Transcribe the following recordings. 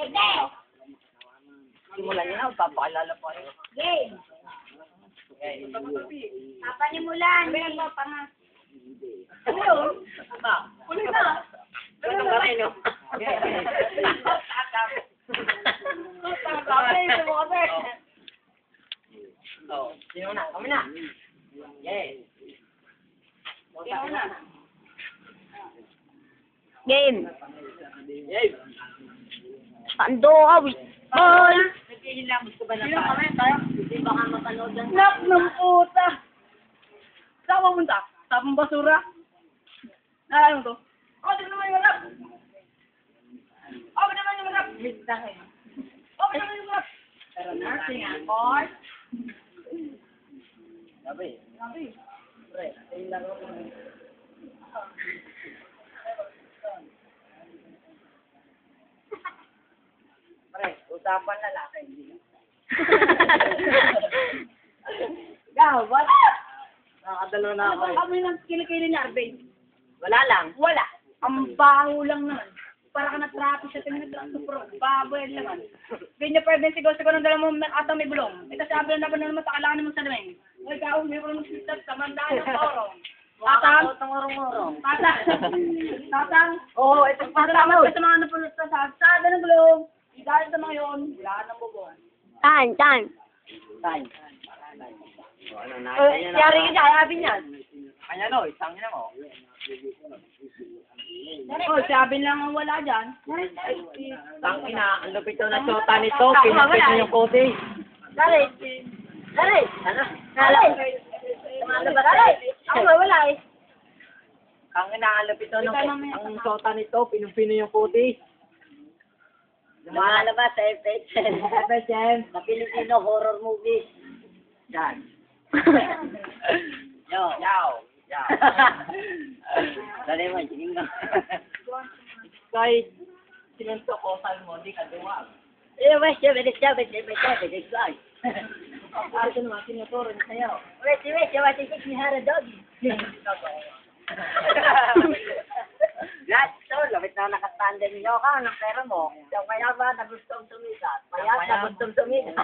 Ede! Simulan niyo na, papakilala po kayo. Game! Papanimulan! Sabihan mo, panga. Ano yun? Uli na! Ano ba rin, no? So, sino na? Kami na. Yes. Sino na? Game. Yes. Pando ka, ball. Nagkihilamos ko ba na Sino kami? Tayo? Hindi baka mapanood ng... Nak ng puta! Saan pumunta? Sa basura? Naalala mo to? Oh, di naman yung rap! Oh, di naman yung rap! Oh, di naman yung rap! Pero nursing, ah. Boy! Sabi. Sabi. Pre, ayun lang ako. Pre, usapan lalaki. Gaw, what? Nakakadalo na Ano ako bang kami ng kilikili ni Arvin? Wala lang. Wala. Ang baho lang naman. Para ka na-traffic siya, tingnan na super baboy naman. Hindi niya pwede siguro ng dalawang atang may bulong. Ito sabi na naman sa kailangan mo sa namin. Ay, ikaw, may bulong sa samandaan ng toro. Tatang? Tungurong-urong. Tatang? Oo, ito pa Salamat sa mga napulot sa sada ng bulong. Dahil sa mga yun, wala nang bubong. Tan. Time. Ano na? Yari ka siya, sabi niya. Kanya no, isang niya mo. Oh, sabi lang ang wala dyan. Tangina, ang lupit na sota nito, pinapit niyo yung kode. Dari. Ano? Ano ba, dari? Ako wala eh. Ang inaalapit na ang sota nito, pinumpino yung kode. Lumalabas sa FHM. FSM. Na Filipino horror movies. Yan. Yo. Yaw. Dali mo, tingin ka. Kahit sinuntok ko sa mo, di ka duwag. Eh, wait, bilis. Para naman, sinuturo niya sa'yo. Wait, ni Hara Doggy. Lahat to, lapit na nakatanda ninyo ka, ng pera mo. Yung kaya ba, nagustong sumikat? Kaya, nagustong sumikat.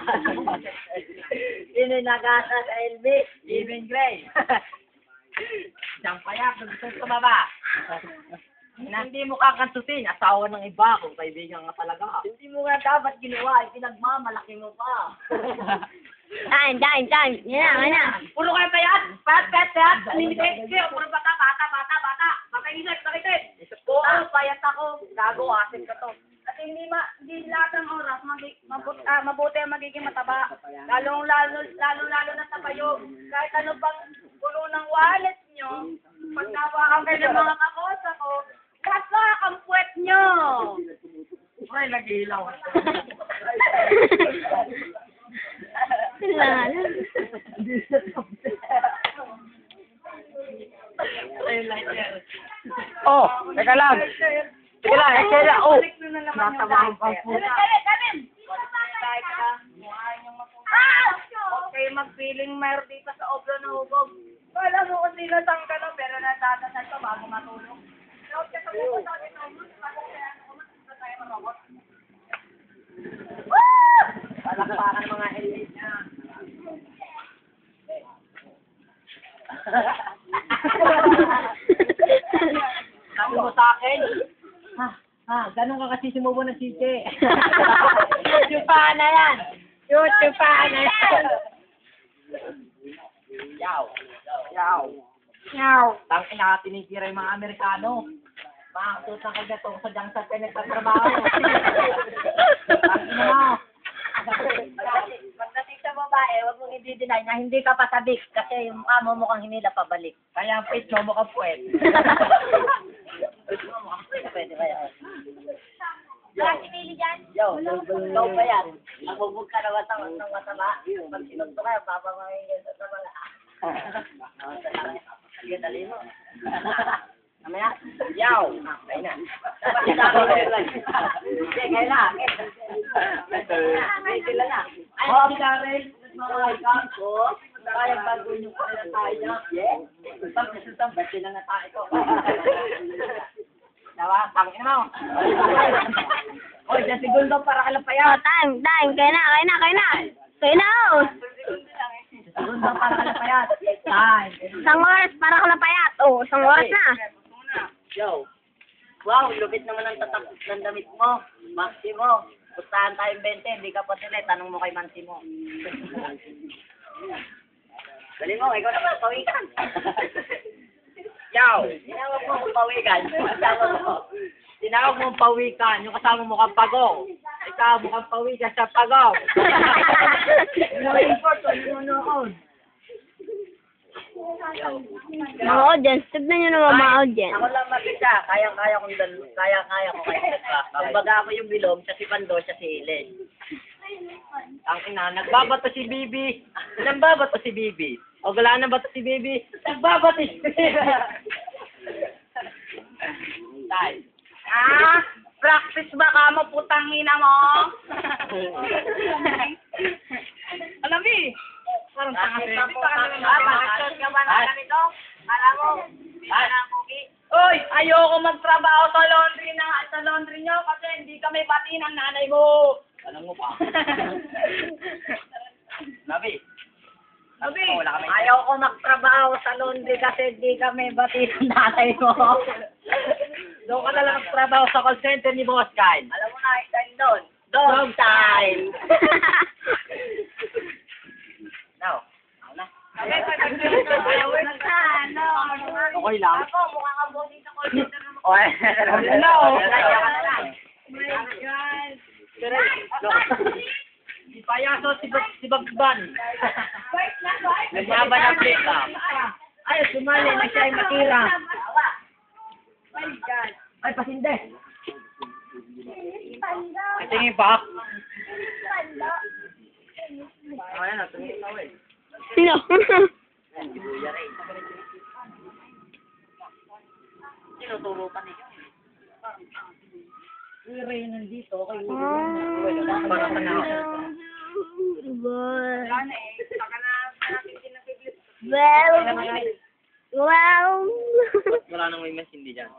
Sino yung nagasa sa LB? Even Gray. Siyang payak, gusto tumaba. Hindi mo kakantutin, asawa ng iba, kung kaibigan ka talaga. Hindi mo nga dapat ginawa, pinagmamalaki mo pa. Time. Yan na. Puro kayo payat! Payat! Naninitig kayo! Puro bata! Bakit Oo, payat ako. Gago, asin ka to. At hindi lahat ng oras mabuti ang magiging mataba. Lalo na sa payog. Kahit ano bang puno ng wallet nyo, pag nawakan kayo ng mga kakosa ko, basta ang puwet nyo! Ay, nag-iilaw. Oh, teka lang. Oh. Nasamahan pang puta. Okay, magpiling mayor dito sa oblo na hubog. Kala mo kung sino sang ka no, pero nadadasal ka bago matulog. Pero kasi sa buko sa akin, tayo marobot. Palakpakan mga elite na. Sabi mo sa akin, ganun ka kasi sumubo ng sisi. YouTube na yan. Yaw. Tangin na tinitira yung mga Amerikano. Makakasot ng kagatong sa diyang sa pinagtatrabaho. Tangin mo. Pagdating sa babae, huwag mong i-deny na hindi ka pasabik kasi yung amo mo kang hinila pabalik. Kaya ang pit mo mukhang puwet. Pwede ba yan? Wala sinili dyan? Yo, ikaw pa yan. Nagbubog ka na ng matama. Pag sinunto ka, papamangingin sa wala. Sige, dali mo. Mamaya? Yaw. Ayun na. Dapat isabi ko lang. Sige, kaya na. May sila na. Oh, Darren. Nagmamahal ka. Oo. Kaya bago yung pala tayo. Yeah. Susam, birthday lang na tayo. Dawa, tangin mo. Oy, sa segundo para ka lang Oh, payat. time. Kaya na. Oh. Segundo para ka lang payat. Time. Isang oras para ka lapayat. Oh, isang oras na. Yo. Wow, lupit naman ang tatak ng damit mo. Maximo. Pustahan tayong 20, hindi ka pa tuloy. Tanong mo kay Maximo. Dali mo, ikaw naman, pawikan. Yaw! Tinawag mo kung pawikan. Tinawag mong pawikan, yung kasama mo kang pagong. Ikaw mukhang pawikan sa pagong. Ano import o nunood? Mga audience, tignan nyo naman mga audience. Ako lang mag-isa. Kaya-kaya ko kayo pa. Kumbaga ako yung bilog, siya si Pando, siya si Helen. Ang ina, nagbabato si Bibi. Nagbabato si Bibi. O gala na bato si Bibi. Nagbabato si Bibi. Tay. Practice ba ka mo, putang ina mo? Alam eh. Parang tanga Bakit siya. ako bakit ka ba na ganito? Para mo, hindi ka na kuki. Oy, ayoko magtrabaho sa laundry nyo kasi hindi kami pati ng nanay mo. Alam mo pa. Nabi. Sabi, Wala kami. Ayaw ko magtrabaho sa laundry kasi di kami bati ng nanay mo. Doon ka na lang magtrabaho sa call center ni Boss Kyle. Alam mo na, time doon. Dog time! Now, ako na. sabi, pag-work ka, ano. Okay lang. Ako, mukha kang bossing sa call center naman. Oy. Hello. Oh my God. Si Payaso, si Bagban. Bart na, Bart. Naglaban ng pick-up. Ay, sumali na siya ay matira. Oh my God. Ay, pasinde. Ay, tingin pa. Ay, natumingin ako eh. Sino? Tinuturo pa niya. Si Ray nandito, okay. Para sa na. Wala na eh. Saka na natin pinag-review. Well. Wala nang may mas hindi dyan.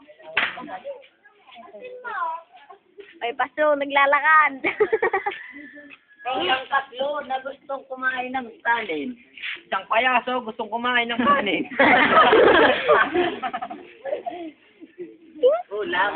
Ay, paso, naglalakad. Ang tatlo na gustong kumain ng kanin. Isang payaso, gustong kumain ng kanin. Ulam.